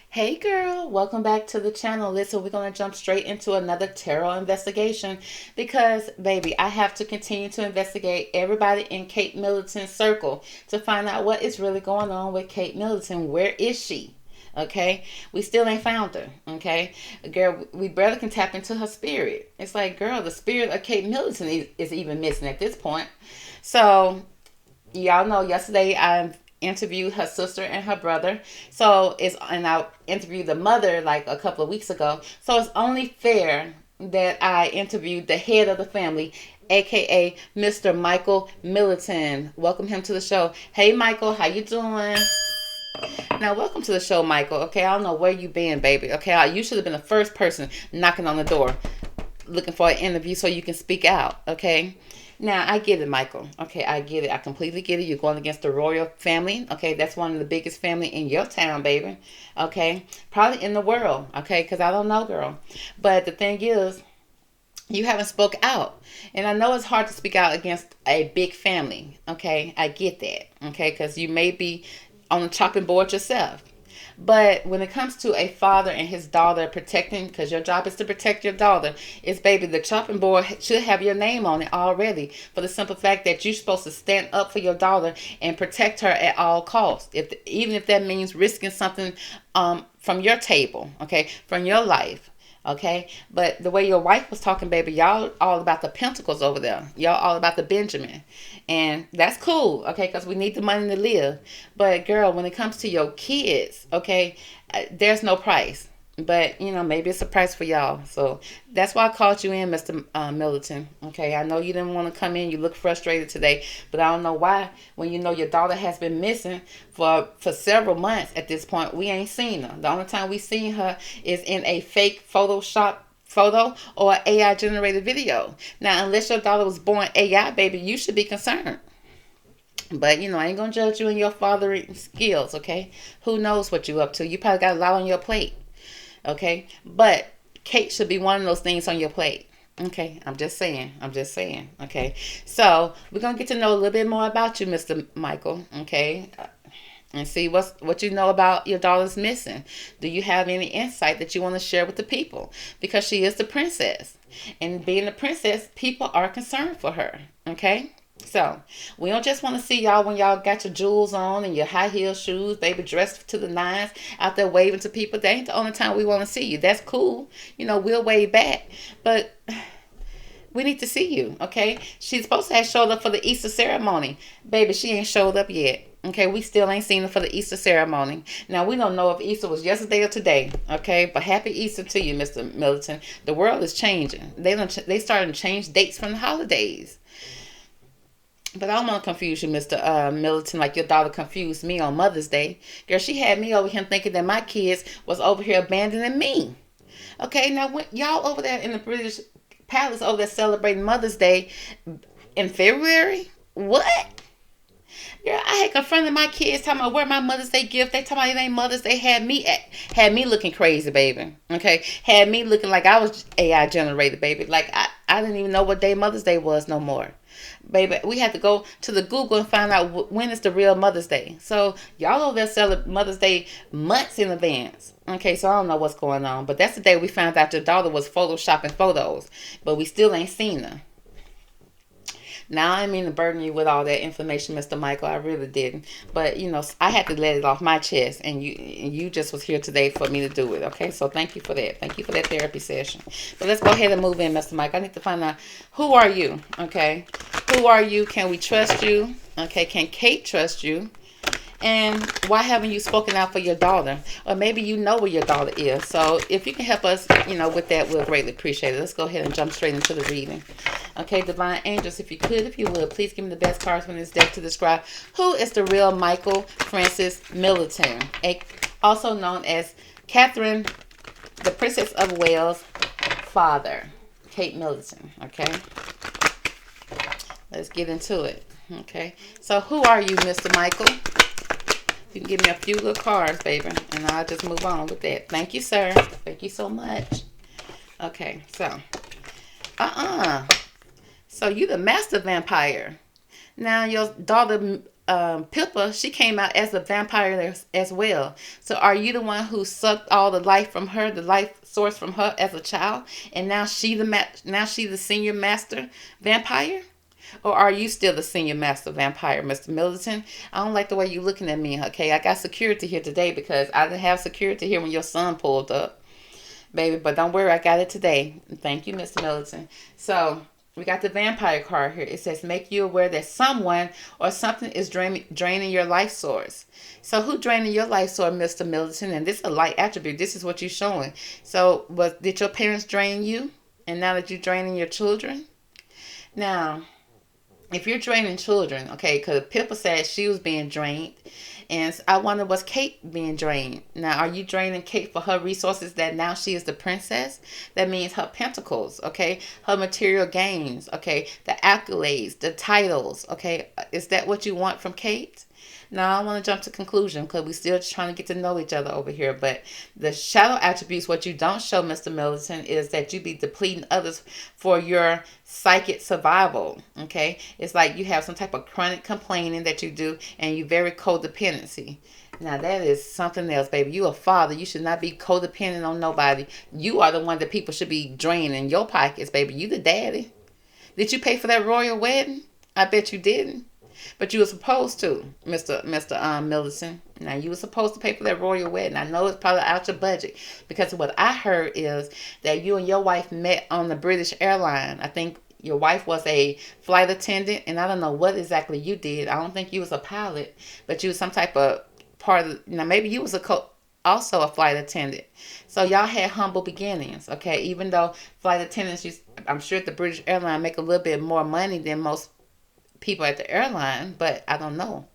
Hey girl, welcome back to the channel. Listen, we're going to jump straight into another tarot investigation because, baby, I have to continue to investigate everybody in Kate Middleton's circle to find out what is really going on with Kate Middleton. Where is she? Okay, we still ain't found her. Okay, girl, we barely can tap into her spirit. It's like, girl, the spirit of Kate Middleton is even missing at this point. So y'all know yesterday I interviewed her sister and her brother. And I interviewed the mother like a couple of weeks ago. So it's only fair that I interviewed the head of the family, aka Mr. Michael Middleton. Welcome him to the show. Hey Michael, how you doing? Now, welcome to the show, Michael. Okay, I don't know where you been, baby. Okay, you should have been the first person knocking on the door looking for an interview so you can speak out. Okay. Now, I get it, Michael. Okay, I get it. I completely get it. You're going against the royal family. Okay, that's one of the biggest family in your town, baby. Okay, probably in the world. Okay, because I don't know, girl. But the thing is, you haven't spoke out. And I know it's hard to speak out against a big family. Okay, I get that. Okay, because you may be on the chopping board yourself. But when it comes to a father and his daughter protecting, because your job is to protect your daughter, is baby, the chopping board should have your name on it already for the simple fact that you're supposed to stand up for your daughter and protect her at all costs. Even if that means risking something from your table, okay, from your life. Okay, but the way your wife was talking, baby, y'all all about the pentacles over there. Y'all all about the Benjamin. And that's cool, okay, because we need the money to live. But, girl, when it comes to your kids, okay, there's no price. But, maybe it's a price for y'all. So that's why I called you in, Mr. Middleton. Okay, I know you didn't want to come in. You look frustrated today. But I don't know why, when you know your daughter has been missing for several months at this point, we ain't seen her. The only time we seen her is in a fake Photoshop photo or AI generated video. Now, unless your daughter was born AI, baby, you should be concerned. But I ain't gonna judge you and your fathering skills, okay? Who knows what you up to? You probably got a lot on your plate, okay? But Kate should be one of those things on your plate. Okay, I'm just saying. I'm just saying. Okay, so we're gonna get to know a little bit more about you, Mr. Michael. Okay, and see what you know about your daughter's missing. Do you have any insight that you want to share with the people? Because she is the princess, and being the princess, people are concerned for her. Okay. So, we don't just want to see y'all when y'all got your jewels on and your high heel shoes, baby, dressed to the nines, out there waving to people. That ain't the only time we want to see you. That's cool. We'll wave back. But we need to see you, okay? She's supposed to have showed up for the Easter ceremony. Baby, she ain't showed up yet. Okay, we still ain't seen her for the Easter ceremony. Now, we don't know if Easter was yesterday or today, okay? But happy Easter to you, Mr. Middleton. The world is changing. They started to change dates from the holidays. But I don't want to confuse you, Mr. Middleton, like your daughter confused me on Mother's Day. Girl, she had me over here thinking that my kids was over here abandoning me. Okay, now when y'all over there in the British Palace over there celebrating Mother's Day in February? What? Girl, I had confronted my kids talking about where my Mother's Day gift. They talking about it ain't Mother's Day. Had me looking crazy, baby. Okay, had me looking like I was AI generated, baby. Like I didn't even know what day Mother's Day was no more. Baby, we had to go to the Google and find out when is the real Mother's Day. So y'all over there celebrate Mother's Day months in advance. Okay, so I don't know what's going on, but that's the day we found out your daughter was photoshopping photos, but we still ain't seen her. Now, I didn't mean to burden you with all that information, Mr. Michael. I really didn't. But, I had to let it off my chest, and you just was here today for me to do it, okay? So thank you for that. Thank you for that therapy session. But let's go ahead and move in, Mr. Mike. I need to find out, who are you, okay? Who are you? Can we trust you? Okay, can Kate trust you? And why haven't you spoken out for your daughter? Or maybe you know where your daughter is. So if you can help us, with that, we'll greatly appreciate it. Let's go ahead and jump straight into the reading. Okay, Divine Angels, if you would, please give me the best cards from this deck to describe who is the real Michael Francis Middleton, also known as Catherine, the Princess of Wales' father, Kate Middleton. Okay, let's get into it. Okay, so who are you, Mr. Michael? You can give me a few little cards, baby, and I'll just move on with that. Thank you, sir. Thank you so much. Okay, so, so you the master vampire. Now, your daughter Pippa, she came out as a vampire as well. So are you the one who sucked all the life from her, the life source from her as a child, and now now she the senior master vampire? Or are you still the senior master vampire, Mr. Middleton? I don't like the way you looking at me, okay? I got security here today because I didn't have security here when your son pulled up, baby. But don't worry, I got it today. Thank you, Mr. Middleton. So we got the vampire card here. It says, make you aware that someone or something is draining your life source. So who draining your life source, Mr. Middleton? And this is a light attribute. This is what you're showing. So did your parents drain you? And now that you're draining your children? Now, if you're draining children, okay, because Pippa said she was being drained, and I wonder, was Kate being drained? Now, are you draining Kate for her resources that now she is the princess? That means her pentacles, okay, her material gains, okay, the accolades, the titles, okay. Is that what you want from Kate? Now, I want to jump to conclusion because we're still trying to get to know each other over here. But the shadow attributes, what you don't show, Mr. Middleton, is that you be depleting others for your psychic survival. Okay? It's like you have some type of chronic complaining that you do, and you very codependency. Now, that is something else, baby. You a father. You should not be codependent on nobody. You are the one that people should be draining your pockets, baby. You the daddy. Did you pay for that royal wedding? I bet you didn't. But you were supposed to, Mr. Middleton. Now, you were supposed to pay for that royal wedding. I know it's probably out your budget because what I heard is that you and your wife met on the British airline. I think your wife was a flight attendant, and I don't know what exactly you did. I don't think you was a pilot, but you was some type of part of, maybe you was also a flight attendant. So y'all had humble beginnings, okay? Even though flight attendants, I'm sure at the British airline make a little bit more money than most people at the airline, but I don't know.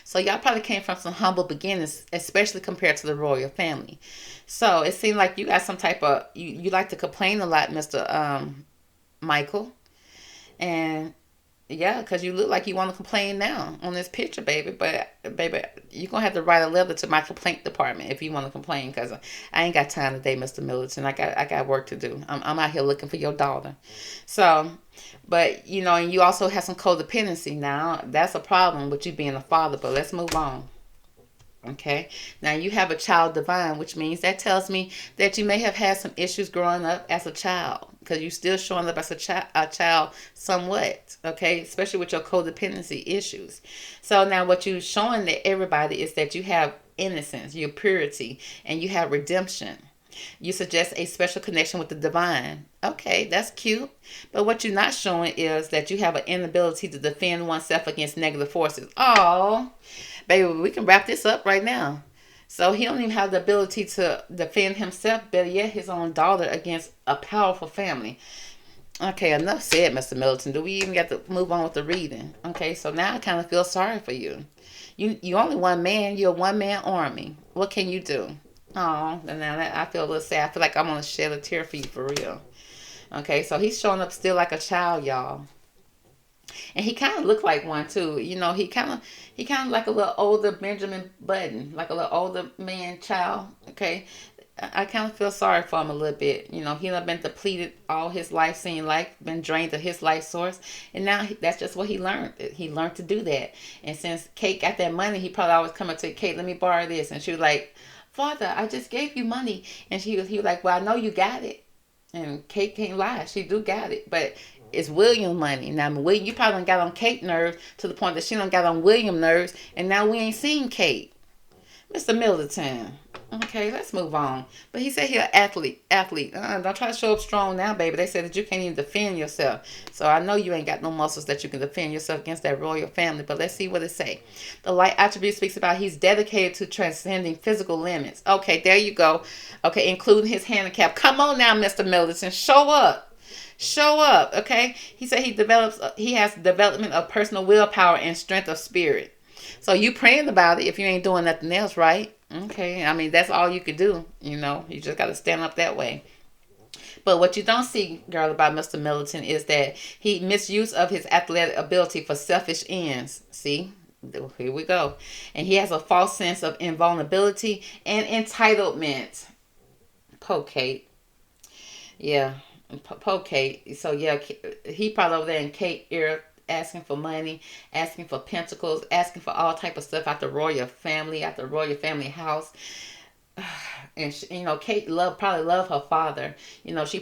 So y'all probably came from some humble beginnings, especially compared to the royal family. So it seemed like you got some type of, you like to complain a lot, Mr. Michael. And yeah, because you look like you want to complain now on this picture, baby. But, baby, you're going to have to write a letter to my complaint department if you want to complain, because I ain't got time today, Mr. Middleton. I got work to do. I'm out here looking for your daughter. So, but, and you also have some codependency now. That's a problem with you being a father, but let's move on. Okay. Now you have a child divine, which means that tells me that you may have had some issues growing up as a child, because you're still showing up as a child somewhat. Okay. Especially with your codependency issues. So now what you're showing to everybody is that you have innocence, your purity, and you have redemption. You suggest a special connection with the divine. Okay, that's cute. But what you're not showing is that you have an inability to defend oneself against negative forces. Oh, baby, we can wrap this up right now. So he don't even have the ability to defend himself, better yet his own daughter, against a powerful family. Okay, enough said, Mr. Middleton. Do we even get to move on with the reading? Okay, so now I kind of feel sorry for you. You only one man. You're a one-man army. What can you do? Oh, and now I feel a little sad. I feel like I'm going to shed a tear for you for real. Okay, so he's showing up still like a child, y'all. And he kind of looked like one too. He kind of like a little older Benjamin Button, like a little older man child. Okay, I kind of feel sorry for him a little bit. He done been depleted all his life, seeing life, been drained of his life source, and now that's just what he learned. He learned to do that. And since Kate got that money, he probably always come up to Kate, let me borrow this, and she was like, Father, I just gave you money, and he was like, well, I know you got it, and Kate can't lie, she do got it, but it's William money. Now, you probably done got on Kate nerves to the point that she done got on William nerves, and now we ain't seen Kate. Mr. Middleton. Okay, let's move on. But he said he an athlete. Don't try to show up strong now, baby. They said that you can't even defend yourself. So I know you ain't got no muscles that you can defend yourself against that royal family. But let's see what it say. The light attribute speaks about he's dedicated to transcending physical limits. Okay, there you go. Okay, including his handicap. Come on now, Mr. Middleton. Show up. Show up, okay? He said he has development of personal willpower and strength of spirit. So you praying about it if you ain't doing nothing else, right? Okay, I mean, that's all you could do, you just got to stand up that way. But what you don't see, girl, about Mr. Middleton is that he misuse of his athletic ability for selfish ends. See? Here we go. And he has a false sense of invulnerability and entitlement. Poor Kate. Yeah. Poor Kate. So, yeah, he probably over there in Kate ear asking for money, asking for pentacles, asking for all type of stuff out the royal family, out the royal family house. And she, Kate probably loved her father. She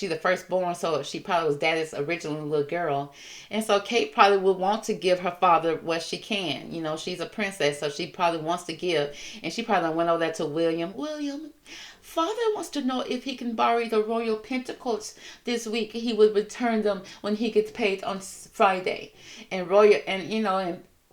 the firstborn, so she probably was daddy's original little girl. And so Kate probably would want to give her father what she can. She's a princess, so she probably wants to give. And she probably went over there to William, father wants to know if he can borrow the royal pentacles this week. He would return them when he gets paid on Friday. And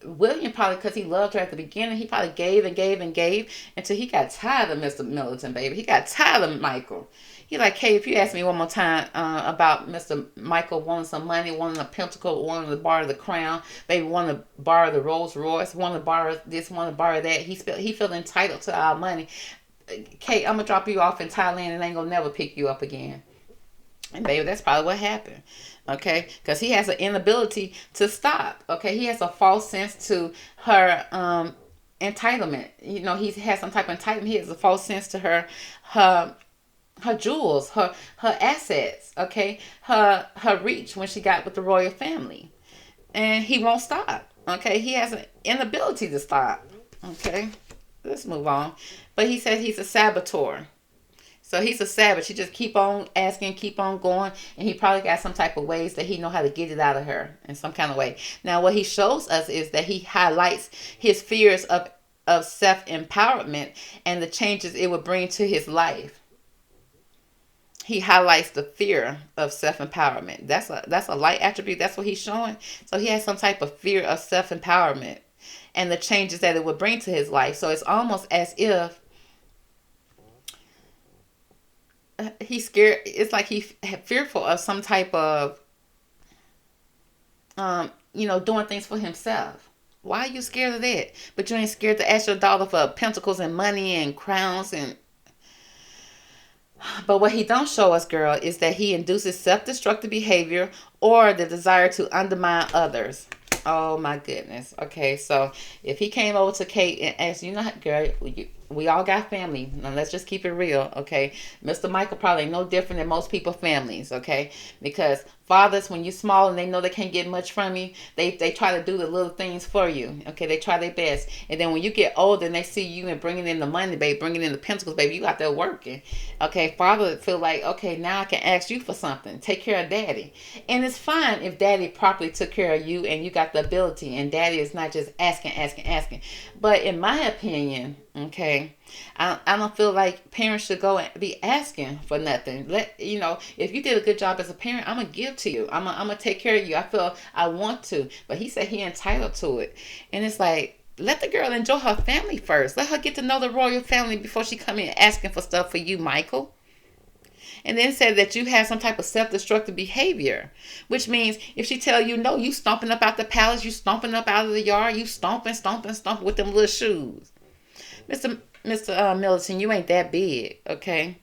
William probably, because he loved her at the beginning, he probably gave and gave and gave until he got tired of Mr. Middleton, baby. He got tired of Michael. He like, hey, if you ask me one more time about Mr. Michael wanting some money, wanting a pentacle, wanting to borrow the crown, baby, wanting to borrow the Rolls Royce, wanting to borrow this, wanting to borrow that. He felt entitled to our money. Kate, I'm going to drop you off in Thailand and ain't going to never pick you up again. And baby, that's probably what happened. Okay, because he has an inability to stop. Okay, he has a false sense to her entitlement. He has some type of entitlement. He has a false sense to her jewels, her assets. Okay, her reach when she got with the royal family, and he won't stop. Okay, he has an inability to stop. Okay, let's move on. But he said he's a saboteur. So he's a savage. He just keep on asking, keep on going, and he probably got some type of ways that he know how to get it out of her in some kind of way. Now, what he shows us is that he highlights his fears of self-empowerment and the changes it would bring to his life. He highlights the fear of self-empowerment. That's a light attribute. That's what he's showing. So he has some type of fear of self-empowerment and the changes that it would bring to his life. So it's almost as if he's scared. It's like he's fearful of some type of, doing things for himself. Why are you scared of that? But you ain't scared to ask your daughter for pentacles and money and crowns and. But what he don't show us, girl, is that he induces self-destructive behavior or the desire to undermine others. Oh my goodness. Okay, so if he came over to Kate and asked, girl, we all got family. Now let's just keep it real, okay? Mr. Michael probably no different than most people's families, okay? Because fathers, when you're small and they know they can't get much from you, they try to do the little things for you, okay? They try their best. And then when you get older and they see you and bringing in the money, baby, bringing in the pentacles, baby, you out there working, okay? Father feel like, okay, now I can ask you for something. Take care of daddy. And it's fine if daddy properly took care of you and you got the ability and daddy is not just asking. But in my opinion, okay, I don't feel like parents should go and be asking for nothing. If you did a good job as a parent, I'm gonna give to you. I'm gonna take care of you. I feel I want to, but he said he entitled to it, and it's like, let the girl enjoy her family first. Let her get to know the royal family before she come in asking for stuff for you, Michael. And then said that you have some type of self-destructive behavior, which means if she tell you no, you stomping up out the palace, you stomping up out of the yard, you stomping with them little shoes. Mr. Middleton, you ain't that big, okay?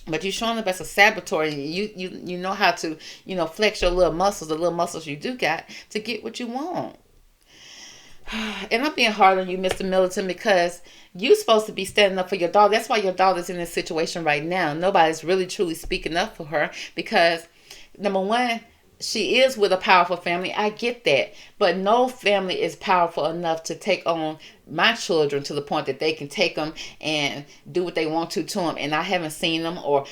But you showing up as a saboteur. You know how to, flex your little muscles, the little muscles you do got to get what you want. And I'm being hard on you, Mr. Middleton, because you're supposed to be standing up for your daughter. That's why your daughter's in this situation right now. Nobody's really truly speaking up for her because, number one, she is with a powerful family. I get that. But no family is powerful enough to take on my children to the point that they can take them and do what they want to them. And I haven't seen them or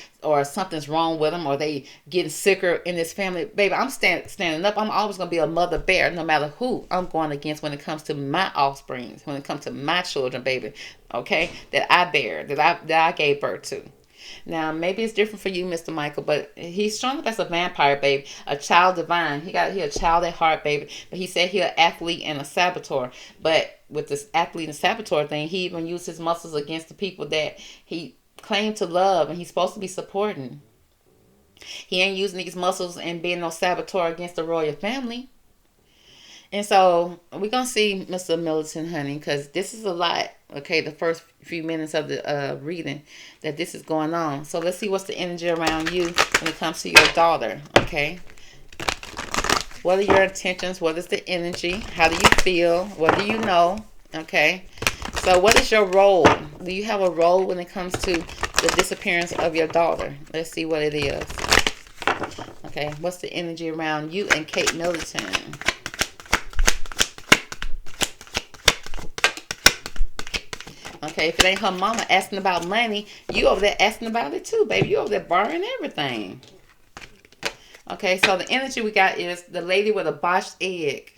something's wrong with them or they getting sicker in this family. Baby, I'm standing up. I'm always going to be a mother bear no matter who I'm going against when it comes to my offspring, when it comes to my children, baby. Okay? That I bear, that I gave birth to. Now, maybe it's different for you, Mr. Michael, but he's shown up as a vampire, baby. A child divine. He a child at heart, baby. But he said he's an athlete and a saboteur. But with this athlete and saboteur thing, he even used his muscles against the people that he claimed to love and he's supposed to be supporting. He ain't using these muscles and being no saboteur against the royal family. And so we're going to see Mr. Middleton, honey, because this is a lot, okay, the first few minutes of the reading that this is going on. So let's see what's the energy around you when it comes to your daughter, okay? What are your intentions? What is the energy? How do you feel? What do you know? Okay? So what is your role? Do you have a role when it comes to the disappearance of your daughter? Let's see what it is. Okay, what's the energy around you and Kate Middleton? Okay, if it ain't her mama asking about money, you over there asking about it too, baby. You over there borrowing everything. Okay, so the energy we got is the lady with a botched egg.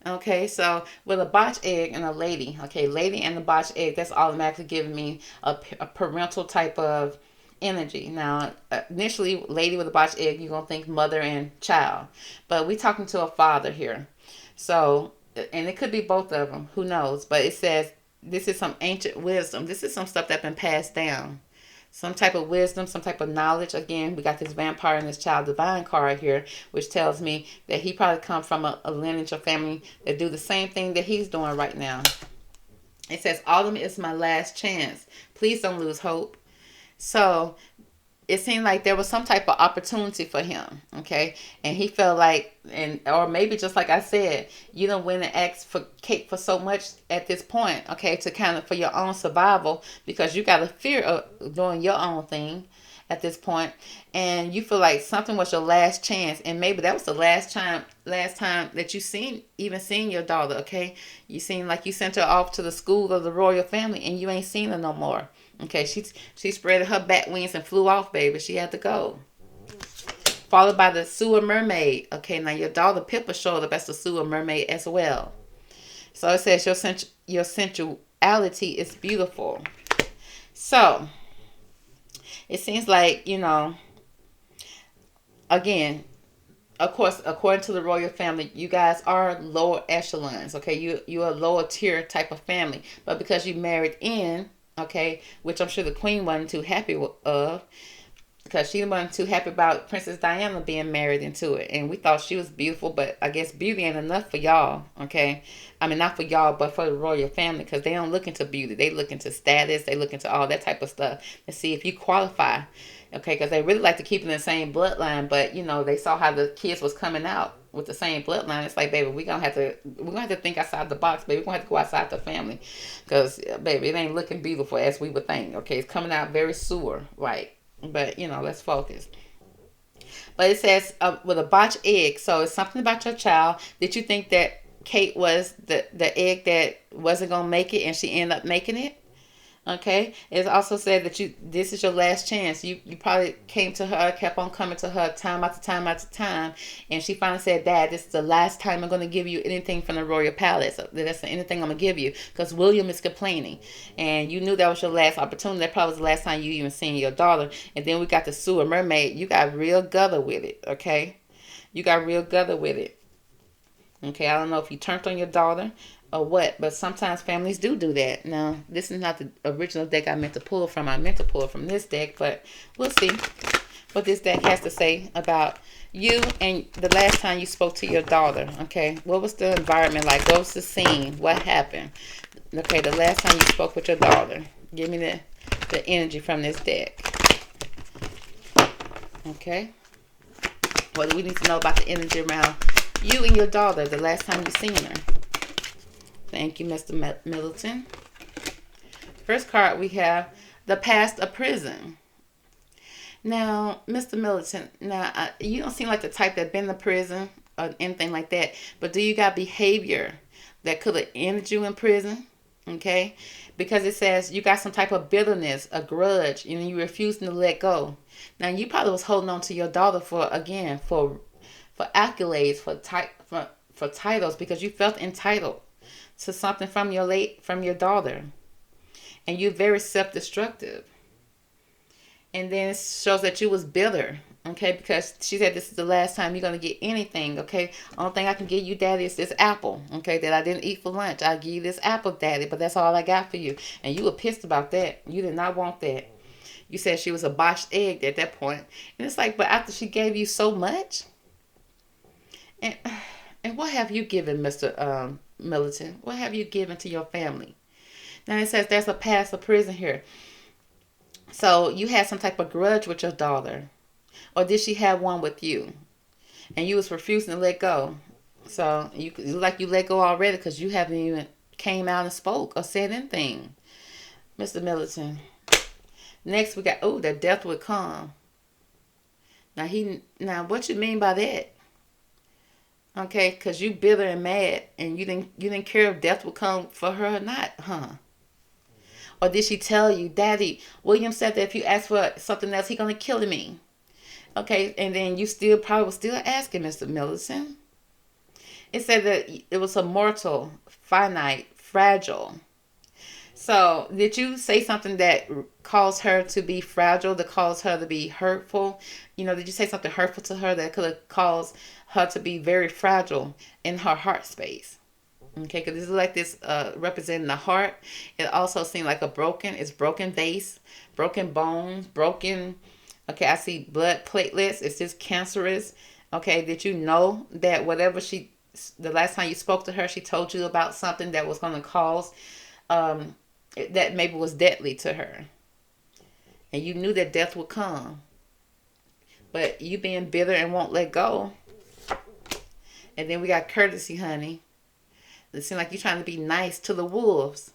Okay, so with a botched egg and a lady, okay, lady and the botched egg, that's automatically giving me a parental type of energy. Now, initially, lady with a botched egg, you're going to think mother and child. But we talking to a father here. So, and it could be both of them, who knows? But it says this is some ancient wisdom. This is some stuff that's been passed down. Some type of wisdom, some type of knowledge. Again, we got this vampire and this child divine card here, which tells me that he probably come from a lineage of family that do the same thing that he's doing right now. It says, autumn is my last chance. Please don't lose hope. So it seemed like there was some type of opportunity for him, okay? And he felt like, or maybe just like I said, you don't win and ask for Kate for so much at this point, okay, to kind of for your own survival, because you got a fear of doing your own thing at this point, and you feel like something was your last chance, and maybe that was the last time that you seen your daughter, okay? You seem like you sent her off to the school of the royal family, and you ain't seen her no more. Okay, she spread her bat wings and flew off, baby. She had to go. Followed by the sewer mermaid. Okay, now your daughter Pippa showed up as the sewer mermaid as well. So it says your sensuality is beautiful. So it seems like, again, of course, according to the royal family, you guys are lower echelons. Okay, you're a lower tier type of family, but because you married in. Okay, which I'm sure the queen wasn't too happy of, because she wasn't too happy about Princess Diana being married into it. And we thought she was beautiful, but I guess beauty ain't enough for y'all, okay? I mean, not for y'all, but for the royal family, because they don't look into beauty. They look into status. They look into all that type of stuff to see if you qualify, okay? Because they really like to keep in the same bloodline, but, they saw how the kids was coming out with the same bloodline. It's like, baby, we're gonna have to think outside the box, baby. We're gonna have to go outside the family, because baby, it ain't looking beautiful as we would think. Okay, it's coming out very sewer, right? But let's focus. But it says with a botched egg, so it's something about your child. Did you think that Kate was the egg that wasn't gonna make it, and she ended up making it? Okay. It also said that this is your last chance. You probably came to her, kept on coming to her time after time after time, and she finally said, Dad, this is the last time I'm going to give you anything from the royal palace. That's anything I'm going to give you, because William is complaining. And you knew that was your last opportunity. That probably was the last time you even seen your daughter. And then we got the sewer mermaid. You got real gutter with it, okay? You got real gutter with it. Okay, I don't know if you turned on your daughter or what, but sometimes families do that. Now, this is not the original deck I meant to pull from. I meant to pull from this deck, but we'll see what this deck has to say about you and the last time you spoke to your daughter. Okay, what was the environment like? What was the scene? What happened? Okay, the last time you spoke with your daughter. Give me the energy from this deck. Okay, what do we need to know about the energy around you and your daughter the last time you seen her? Thank you, Mr. Middleton. First card we have the past of prison. Now, Mr. Middleton, you don't seem like the type that been to prison or anything like that, but do you got behavior that could have ended you in prison? Okay, because it says you got some type of bitterness, a grudge, and you refusing to let go. Now, you probably was holding on to your daughter for accolades, for titles, because you felt entitled to something from your daughter, and you're very self-destructive. And then it shows that you was bitter, okay, because she said this is the last time you're going to get anything, okay? Only thing I can give you, Daddy, is this apple, okay, that I didn't eat for lunch. I'll give you this apple, Daddy, but that's all I got for you. And you were pissed about that. You did not want that. You said she was a botched egg at that point. And it's like, but after she gave you so much, and what have you given, Mr. Middleton? What have you given to your family? Now it says there's a past of prison here. So you had some type of grudge with your daughter. Or did she have one with you? And you was refusing to let go. So you let go already, because you haven't even came out and spoke or said anything. Mr. Middleton. Next we got, the death would come. Now what you mean by that? Okay, because you bitter and mad, and you didn't care if death would come for her or not, huh? Or did she tell you, Daddy, William said that if you ask for something else, he's going to kill me? Okay, and then you still probably was still asking, Mr. Middleton. It said that it was a mortal, finite, fragile. So, did you say something that caused her to be fragile, that caused her to be hurtful? Did you say something hurtful to her that could have caused her to be very fragile in her heart space? Okay, because this is like this representing the heart. It also seems like it's broken vase, broken bones, broken. Okay, I see blood platelets. It's just cancerous. Okay, did you know that the last time you spoke to her, she told you about something that was going to cause, that maybe was deadly to her. And you knew that death would come. But you being bitter and won't let go. And then we got courtesy, honey. It seems like you're trying to be nice to the wolves.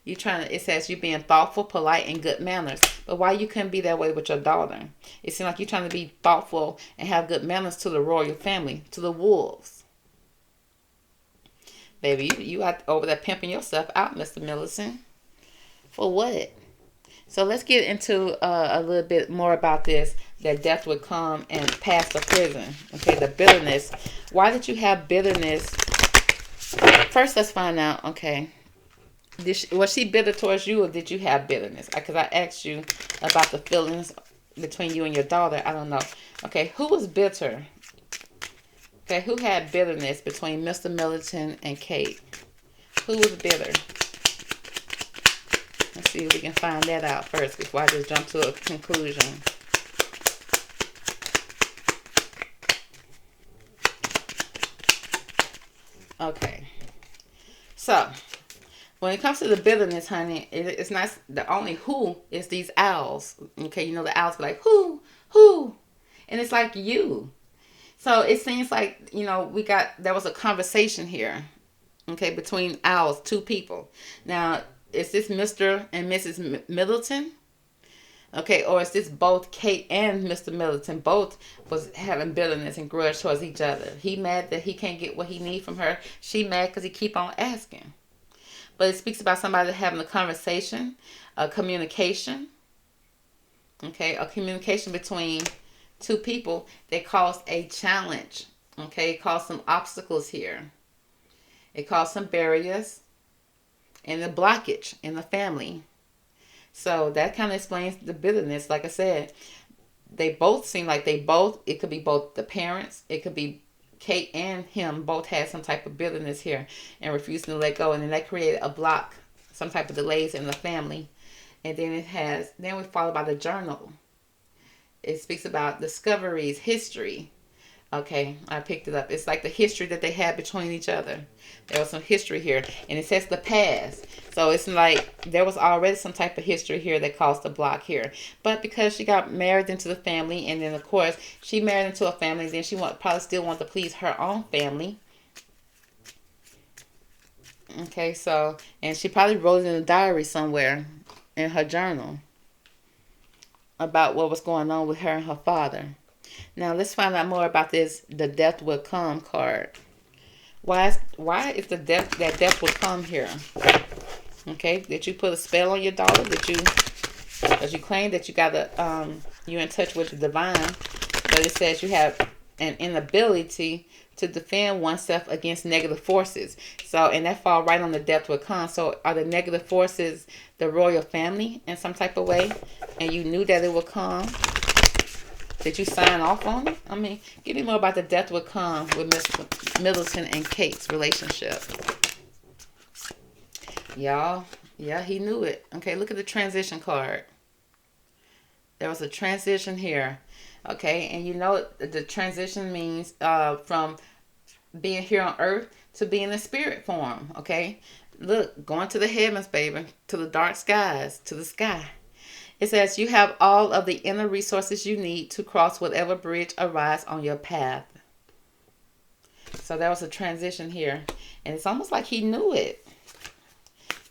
It says you're being thoughtful, polite, and good manners. But why you couldn't be that way with your daughter? It seems like you're trying to be thoughtful and have good manners to the royal family, to the wolves. Baby, you out over there pimping yourself out, Mr. Middleton. For what? So let's get into a little bit more about this, that death would come and pass the prison. Okay, the bitterness. Why did you have bitterness? First, let's find out, okay, was she bitter towards you, or did you have bitterness? Because I asked you about the feelings between you and your daughter. I don't know. Okay, who was bitter? Okay, who had bitterness between Mr. Middleton and Kate? Who was bitter? Let's see if we can find that out first before I just jump to a conclusion. Okay. So, when it comes to the bitterness, honey, it's not the only who is these owls. Okay, the owls be like, who? And it's like you. So it seems like, there was a conversation here, okay, between owls, two people. Now, is this Mr. and Mrs. Middleton? Okay, or is this both Kate and Mr. Middleton? Both was having bitterness and grudge towards each other. He mad that he can't get what he need from her. She mad because he keep on asking. But it speaks about somebody having a conversation, a communication. Okay, a communication between two people that caused a challenge. Okay, it caused some obstacles here. It caused some barriers and a blockage in the family. So that kind of explains the bitterness. Like I said, they both seem like it could be both the parents, it could be Kate and him both had some type of bitterness here and refusing to let go. And then that created a block, some type of delays in the family. And then we followed by the journal. It speaks about discoveries, history. Okay, I picked it up. It's like the history that they had between each other. There was some history here. And it says the past. So it's like there was already some type of history here that caused the block here. But because she got married into the family, and then of course she married into a family, then she probably still want to please her own family. Okay, so, and she probably wrote in a diary somewhere in her journal about what was going on with her and her father. Now let's find out more about this, the death will come card. Why is that death will come here? Okay, did you put a spell on your daughter? Because you claim that you're in touch with the divine, but it says you have an inability to defend oneself against negative forces. So, and that fall right on the death will come. So are the negative forces the royal family in some type of way? And you knew that it would come? Did you sign off on it? I mean, give me more about the death will come with Mr. Middleton and Kate's relationship. Y'all, yeah, he knew it. Okay, look at the transition card. There was a transition here. Okay, and the transition means from being here on earth to being in spirit form. Okay, look, going to the heavens, baby, to the dark skies, to the sky. It says you have all of the inner resources you need to cross whatever bridge arises on your path. So there was a transition here. And it's almost like he knew it.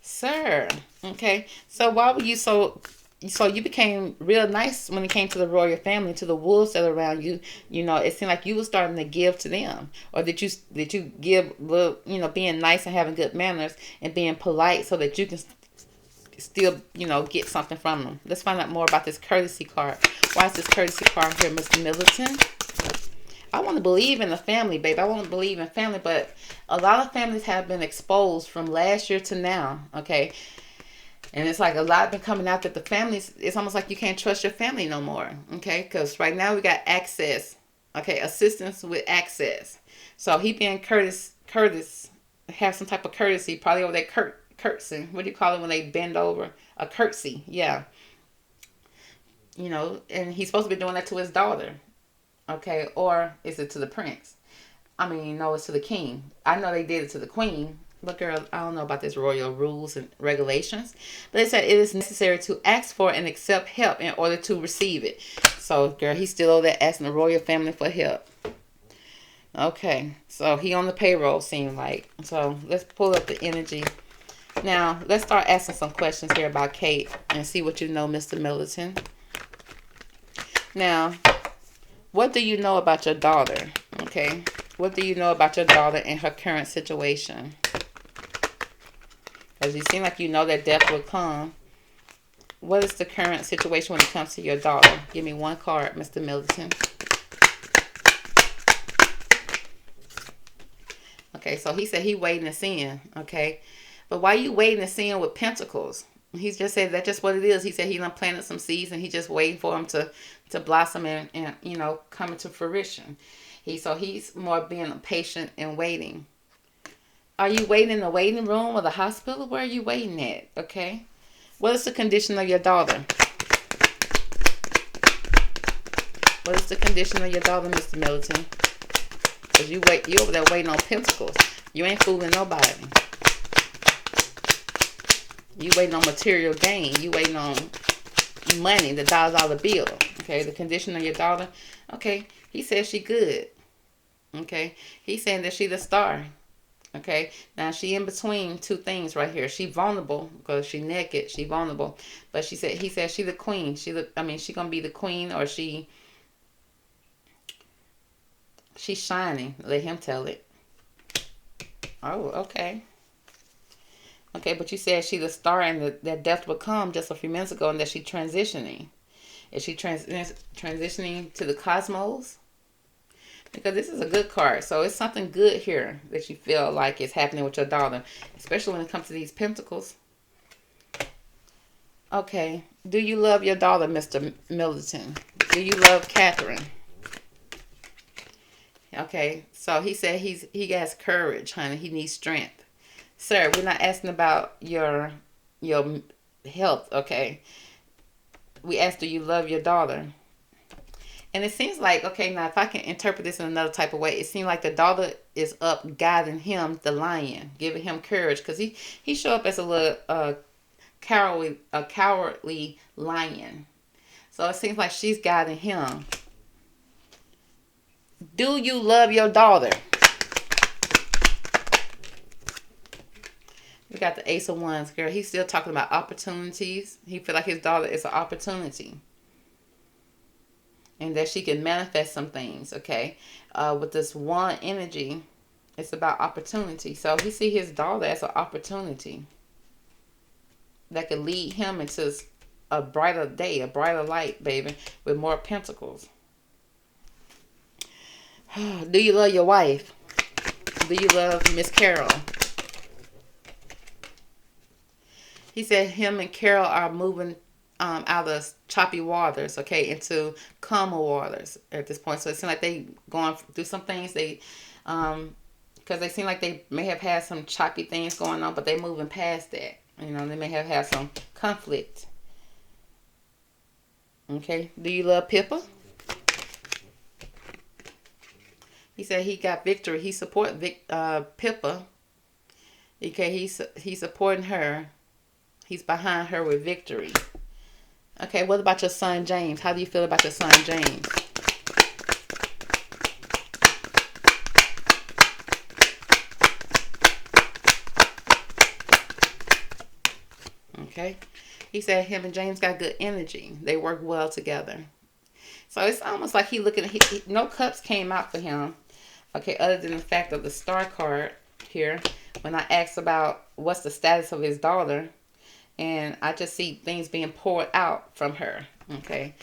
Sir. Okay. So why were you so you became real nice when it came to the royal family, to the wolves that are around you. It seemed like you were starting to give to them. Or did you give, being nice and having good manners and being polite so that you can still, get something from them. Let's find out more about this courtesy card. Why is this courtesy card here, Mr. Middleton? I want to believe in the family, babe. I want to believe in family, but a lot of families have been exposed from last year to now, okay? And it's like a lot been coming out that the families, it's almost like you can't trust your family no more, okay? Because right now we got access, okay? Assistance with access. So he being Curtis, have some type of courtesy, probably over there curtsy. What do you call it when they bend over? A curtsy, yeah. And he's supposed to be doing that to his daughter, okay? Or is it to the prince? I mean, no, it's to the king. I know they did it to the queen. But girl, I don't know about this royal rules and regulations. But it said it is necessary to ask for and accept help in order to receive it. So, girl, he's still over there asking the royal family for help. Okay, so he on the payroll, seems like. So let's pull up the energy. Now, let's start asking some questions here about Kate and see what you know, Mr. Middleton. Now, what do you know about your daughter? Okay, what do you know about your daughter and her current situation? Because you seem like you know that death will come. What is the current situation when it comes to your daughter? Give me one card, Mr. Middleton. Okay, so he said he waiting to see him, okay? But why you waiting to see him with pentacles? He just said that's just what it is. He said he done planted some seeds and he just waiting for them to blossom and come into fruition. So he's more being patient and waiting. Are you waiting in the waiting room or the hospital? Where are you waiting at? Okay. What is the condition of your daughter? What is the condition of your daughter, Mr. Middleton? Because you over there waiting on pentacles. You ain't fooling nobody. You waiting on material gain. You waiting on money, the dollar bill. Okay, the condition of your daughter. Okay, he says she good. Okay, he's saying that she the star. Okay, now she in between two things right here. She vulnerable because she naked. She vulnerable, but he said she the queen. She gonna be the queen, or she's shining. Let him tell it. Oh, okay. Okay, but you said she the star and that death will come just a few minutes ago, and that she transitioning. Is she transitioning to the cosmos? Because this is a good card. So it's something good here that you feel like is happening with your daughter. Especially when it comes to these pentacles. Okay. Do you love your daughter, Mr. Middleton? Do you love Catherine? Okay. So he said he has courage, honey. He needs strength. Sir, we're not asking about your health, okay? We asked, do you love your daughter? And it seems like, okay, now if I can interpret this in another type of way, it seems like the daughter is up guiding him, the lion, giving him courage. Because he show up as a little cowardly lion. So it seems like she's guiding him. Do you love your daughter? We got the Ace of Wands, girl. He's still talking about opportunities. He feel like his daughter is an opportunity. And that she can manifest some things, okay? With this wand energy, it's about opportunity. So he see his daughter as an opportunity that could lead him into a brighter day, a brighter light, baby, with more pentacles. Do you love your wife? Do you love Miss Carol? He said him and Carol are moving out of choppy waters, okay, into calmer waters at this point. So it seems like they going through some things. They, because they seem like they may have had some choppy things going on, but they moving past that. They may have had some conflict. Okay, do you love Pippa? He said he got victory. He support Pippa. Okay, he's supporting her. He's behind her with victory. Okay, what about your son, James? How do you feel about your son, James? Okay. He said him and James got good energy. They work well together. So it's almost like he looking at... no cups came out for him. Okay, other than the fact of the star card here. When I asked about what's the status of his daughter... And I just see things being poured out from her, okay,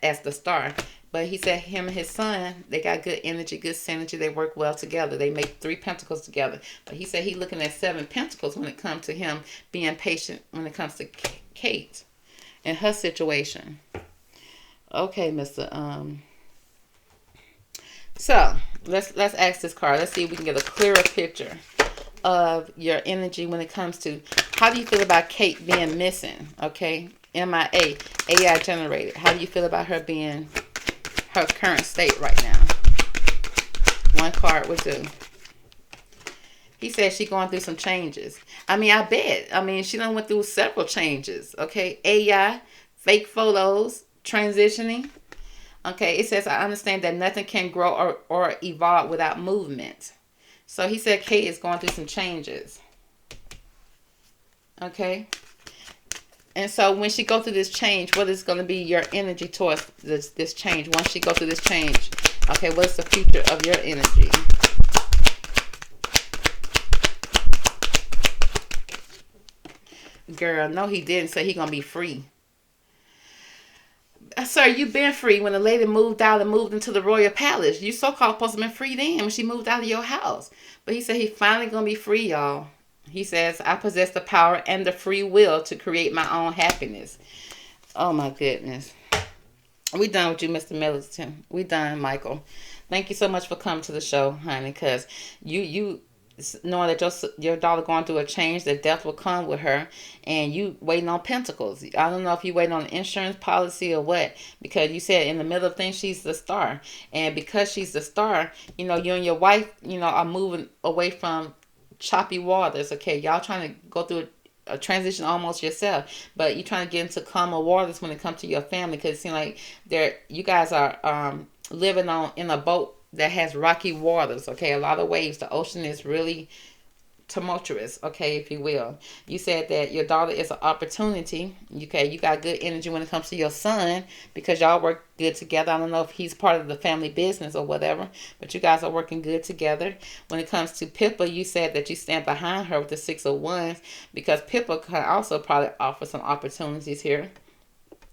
as the star. But he said him and his son, they got good energy, good synergy. They work well together. They make 3 pentacles together. But he said he looking at 7 pentacles when it comes to him being patient when it comes to Kate and her situation. Okay, Mr. So let's ask this card. Let's see if we can get a clearer picture of your energy when it comes to how do you feel about Kate being missing? Okay, MIA, AI generated. How do you feel about her being her current state right now? One card would do. He says she's going through some changes. I mean, I bet. I mean, she done went through several changes. Okay, AI, fake photos, transitioning. Okay, it says, I understand that nothing can grow or evolve without movement. So he said Kate is going through some changes. Okay. And so when she goes through this change, what is going to be your energy towards this change? Once she goes through this change, okay, what's the future of your energy? Girl, no, he didn't say he going to be free. Sir, you've been free when the lady moved out and moved into the royal palace. You so-called supposed to have been free then when she moved out of your house. But he said he finally going to be free, y'all. He says, I possess the power and the free will to create my own happiness. Oh, my goodness. We done with you, Mr. Middleton. We done, Michael. Thank you so much for coming to the show, honey, because you knowing that your daughter going through a change, that death will come with her, and you waiting on pentacles. I don't know if you waiting on an insurance policy or what, because you said in the middle of things she's the star, and because she's the star, you know, you and your wife, you know, are moving away from choppy waters. Okay, y'all trying to go through a transition almost yourself, but you're trying to get into calmer waters when it comes to your family, because it seems like you guys are living in a boat that has rocky waters. Okay, a lot of waves. The ocean is really tumultuous, okay, if you will. You said that your daughter is an opportunity. Okay, you got good energy when it comes to your son because y'all work good together. I don't know if he's part of the family business or whatever, but you guys are working good together. When it comes to Pippa, you said that you stand behind her with the 6 of Wands, because Pippa can also probably offer some opportunities here.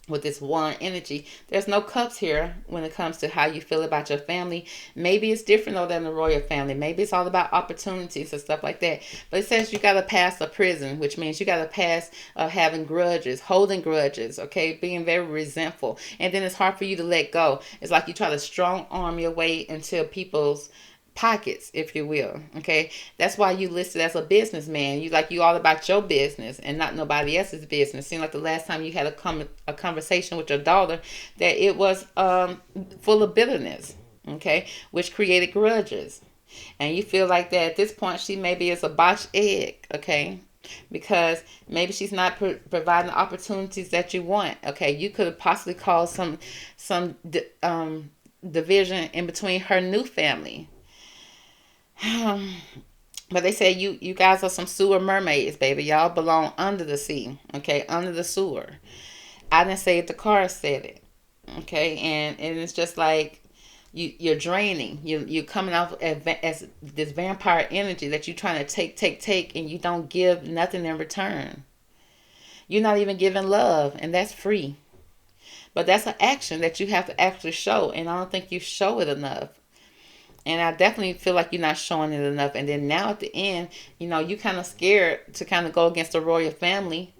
With this one energy, there's no cups here when it comes to how you feel about your family. Maybe it's different though than the royal family. Maybe it's all about opportunities and stuff like that. But it says you got to pass a prison, which means you got to pass having grudges, holding grudges, okay, being very resentful, and then it's hard for you to let go. It's like you try to strong arm your way into people's pockets, if you will. Okay, that's why you listed as a businessman. You all about your business and not nobody else's business. Seemed like the last time you had a conversation with your daughter that it was full of bitterness, okay, which created grudges, and you feel like that at this point she maybe is a botched egg, okay, because maybe she's not providing the opportunities that you want. Okay, you could have possibly caused some division in between her new family. But they say you guys are some sewer mermaids, baby. Y'all belong under the sea, okay, under the sewer. I didn't say it, the card said it, okay, and it's just like you're draining. You're coming off as this vampire energy that you're trying to take, and you don't give nothing in return. You're not even giving love, and that's free. But that's an action that you have to actually show, and I don't think you show it enough. And I definitely feel like you're not showing it enough. And then now at the end, you know, you kind of scared to kind of go against the royal family.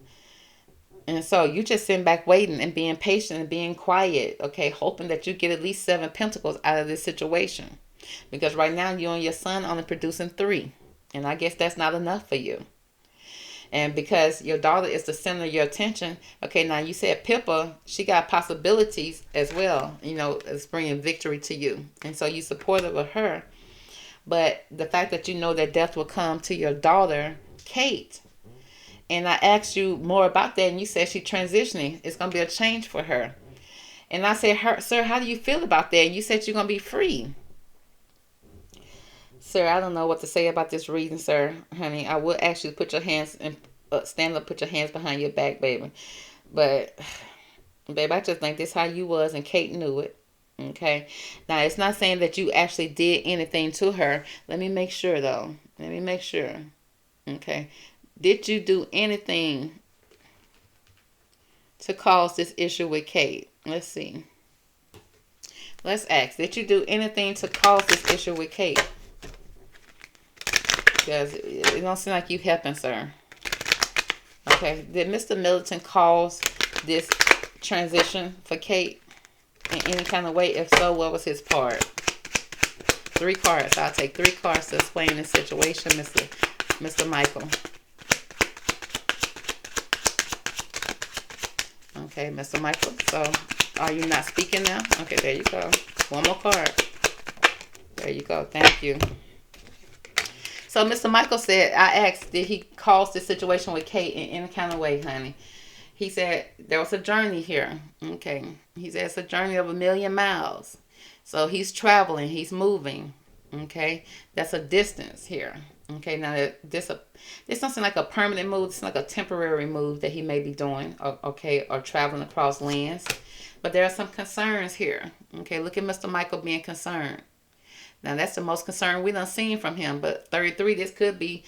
And so you just sitting back waiting and being patient and being quiet, okay, hoping that you get at least 7 pentacles out of this situation. Because right now you and your son only producing 3. And I guess that's not enough for you. And because your daughter is the center of your attention, okay, now you said Pippa, she got possibilities as well, you know, it's bringing victory to you. And so you're supportive of her. But the fact that you know that death will come to your daughter, Kate, and I asked you more about that, and you said she's transitioning. It's going to be a change for her. And I said, sir, how do you feel about that? And you said you're going to be free. Sir, I don't know what to say about this reading, sir. Honey, I would ask you to put your hands and stand up, put your hands behind your back, baby. But, babe, I just think this is how you was, and Kate knew it. Okay? Now, it's not saying that you actually did anything to her. Let me make sure, though. Let me make sure. Okay? Did you do anything to cause this issue with Kate? Let's see. Let's ask, did you do anything to cause this issue with Kate? Because it don't seem like you helping, sir. Okay, did Mr. Middleton cause this transition for Kate in any kind of way? If so, what was his part? 3 cards. I'll take 3 cards to explain this situation, Mr. Michael. Okay, Mr. Michael. So, are you not speaking now? Okay, there you go. 1 more card. There you go. Thank you. So, Mr. Michael said, I asked, did he cause this situation with Kate in any kind of way, honey? He said, there was a journey here. Okay. He said, it's a journey of 1,000,000 miles. So, he's traveling. He's moving. Okay. That's a distance here. Okay. Now, this doesn't seem like a permanent move. It's like a temporary move that he may be doing. Okay. Or traveling across lands. But there are some concerns here. Okay. Look at Mr. Michael being concerned. Now, that's the most concern we done seen from him. But 33, this could be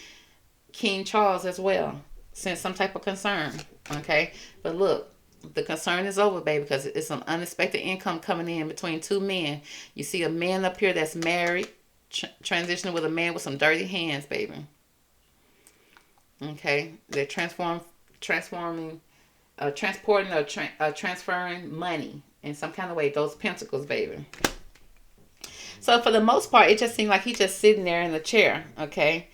King Charles as well. Sense some type of concern. Okay? But look, the concern is over, baby, because it's some unexpected income coming in between 2 men. You see a man up here that's married, transitioning with a man with some dirty hands, baby. Okay? They're transporting or transferring money in some kind of way. Those pentacles, baby. So for the most part, it just seemed like he's just sitting there in the chair, okay?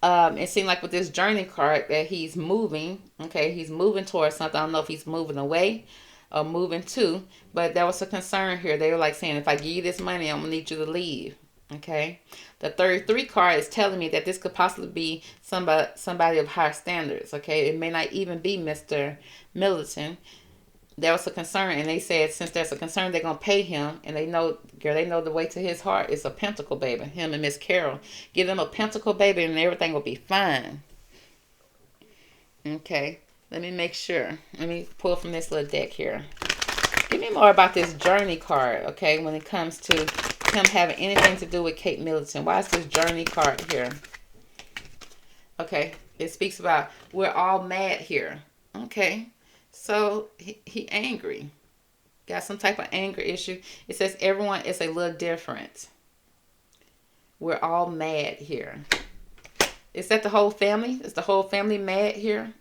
It seemed like with this journey card that he's moving, okay? He's moving towards something. I don't know if he's moving away or moving to, but there was a concern here. They were like saying, if I give you this money, I'm going to need you to leave, okay? The 33 card is telling me that this could possibly be somebody of higher standards, okay? It may not even be Mr. Middleton. There was a concern, and they said since there's a concern, they're going to pay him, and they know, girl, they know the way to his heart is a pentacle, baby. Him and Miss Carol. Give them a pentacle, baby, and everything will be fine. Okay. Let me make sure. Let me pull from this little deck here. Give me more about this journey card, okay, when it comes to him having anything to do with Kate Middleton. Why is this journey card here? Okay. It speaks about we're all mad here. Okay. So, he angry. Got some type of anger issue. It says everyone is a little different. We're all mad here. Is that the whole family? Is the whole family mad here?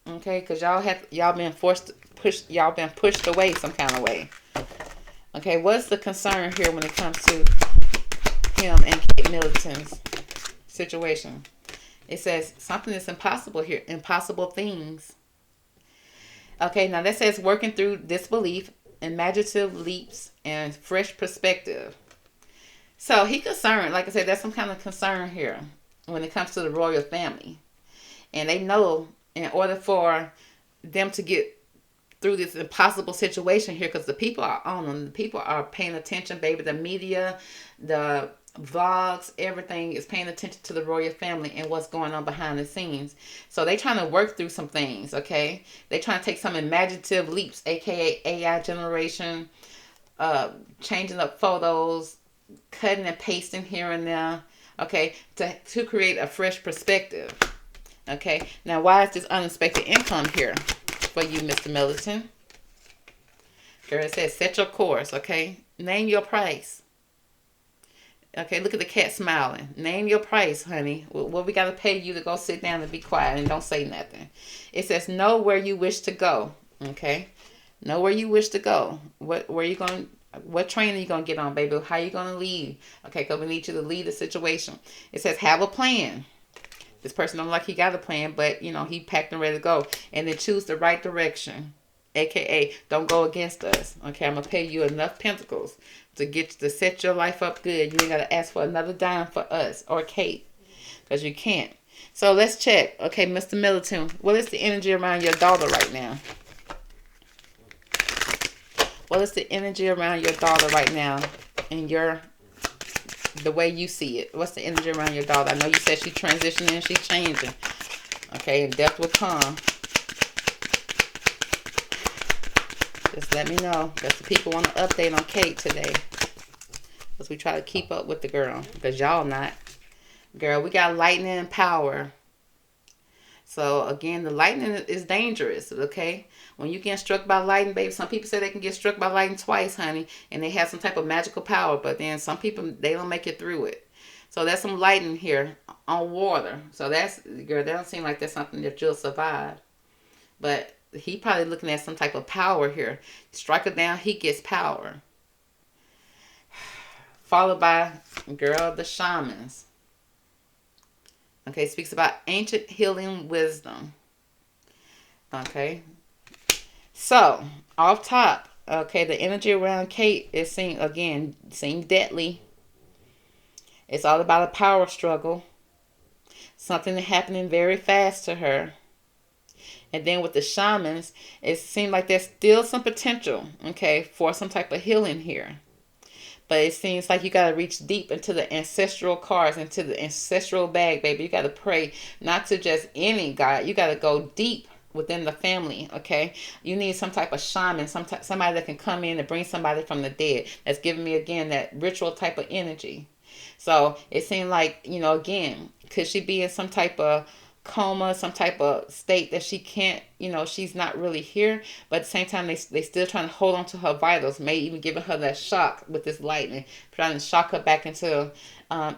Okay, because y'all been pushed away some kind of way. Okay, what's the concern here when it comes to him and Kate Middleton's situation? It says something is impossible here. Impossible things. Okay, now that says working through disbelief, imaginative leaps, and fresh perspective. So he concerned, like I said, there's some kind of concern here when it comes to the royal family. And they know in order for them to get through this impossible situation here, because the people are on them, the people are paying attention, baby. The media, the vlogs, everything is paying attention to the royal family and what's going on behind the scenes. So they trying to work through some things, okay? They trying to take some imaginative leaps, aka AI generation, changing up photos, cutting and pasting here and there, okay, to create a fresh perspective. Okay, now why is this unexpected income here for you, Mr. Middleton? Girl, it says set your course, okay? Name your price. Okay, look at the cat smiling. Name your price, honey. What we got to pay you to go sit down and be quiet and don't say nothing. It says know where you wish to go, okay? Know where you wish to go. What train are you going to get on, baby? How you going to lead? Okay, because we need you to lead the situation. It says have a plan. This person don't like he got a plan, but, you know, he packed and ready to go. And then choose the right direction. AKA, don't go against us. Okay, I'm going to pay you enough pentacles to set your life up good. You ain't got to ask for another dime for us or Kate. Because you can't. So let's check. Okay, Mr. Middleton, what is the energy around your daughter right now? What is the energy around your daughter right now in the way you see it? What's the energy around your daughter? I know you said she's transitioning and she's changing. Okay, and death will come. Just let me know. Because the people want to update on Kate today. Because we try to keep up with the girl. Because y'all not. Girl, we got lightning and power. So again, the lightning is dangerous. Okay, when you get struck by lightning, baby, some people say they can get struck by lightning twice, honey, and they have some type of magical power. But then some people, they don't make it through it. So that's some lightning here on water. So that's, girl, that don't seem like that's something that you'll survive. But he probably looking at some type of power here. Strike it down, he gets power. Followed by, girl, the shamans. Okay, speaks about ancient healing wisdom. Okay, so off top, okay, the energy around Kate is seem deadly. It's all about a power struggle. Something happening very fast to her. And then with the shamans, it seems like there's still some potential, okay, for some type of healing here. But it seems like you got to reach deep into the ancestral cards, into the ancestral bag, baby. You got to pray not to just any God. You got to go deep within the family, okay? You need some type of shaman, somebody that can come in and bring somebody from the dead. That's giving me, again, that ritual type of energy. So it seemed like, again, could she be in some type of coma, some type of state that she can't, she's not really here, but at the same time, they still trying to hold on to her vitals, maybe even giving her that shock with this lightning, trying to shock her back into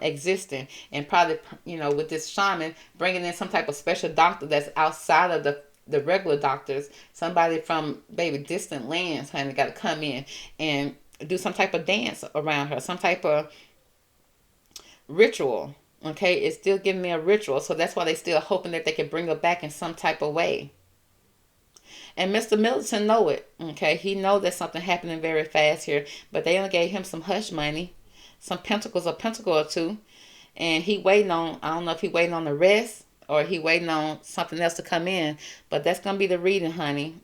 existing. And probably, with this shaman, bringing in some type of special doctor that's outside of the regular doctors, somebody from, baby, distant lands, honey, got to come in and do some type of dance around her, some type of ritual. Okay, it's still giving me a ritual, so that's why they still hoping that they can bring her back in some type of way. And Mr. Middleton know it. Okay, he know that something happening very fast here, but they only gave him some hush money, some pentacles, a pentacle or two, and he waiting on. I don't know if he waiting on the rest or he waiting on something else to come in, but that's gonna be the reading, honey,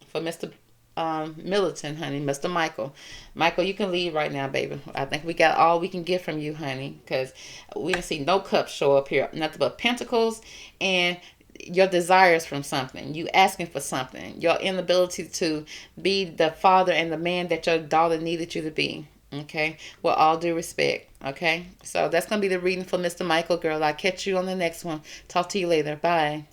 for Mr. Middleton, honey, Mr. Michael. Michael, you can leave right now, baby. I think we got all we can get from you, honey, because we didn't see no cups show up here. Nothing but pentacles and your desires from something. You asking for something. Your inability to be the father and the man that your daughter needed you to be. Okay? With all due respect. Okay? So that's going to be the reading for Mr. Michael, girl. I'll catch you on the next one. Talk to you later. Bye.